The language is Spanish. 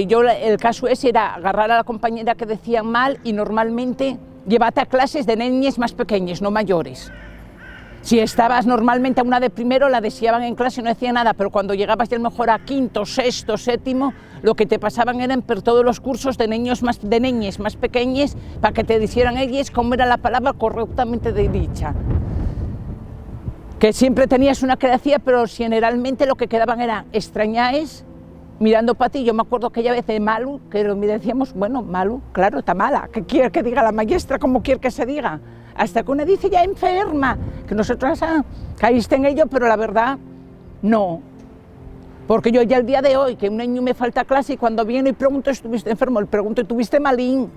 el caso ese era agarrar a la compañera que decían mal y normalmente llevarte a clases de niñas más pequeñas, no mayores. Si estabas normalmente a una de primero, la deseaban en clase y no decía nada, pero cuando llegabas ya a lo mejor a quinto, sexto, séptimo, lo que te pasaban eran por todos los cursos de niñas más pequeñas para que te dijeran ellas cómo era la palabra correctamente dicha. Que siempre tenías una que decía, pero generalmente lo que quedaban era extrañáis, mirando para ti. Yo me acuerdo aquella vez de Malu, que me decíamos, bueno, Malu, claro, está mala, ¿qué quiere que diga la maestra? ¿Cómo quiere que se diga? Hasta que una dice ya enferma, que nosotros caíste en ello, pero la verdad, no. Porque yo ya el día de hoy, que un niño me falta clase y cuando viene y pregunto, ¿estuviste enfermo? Le pregunto, ¿tuviste malín?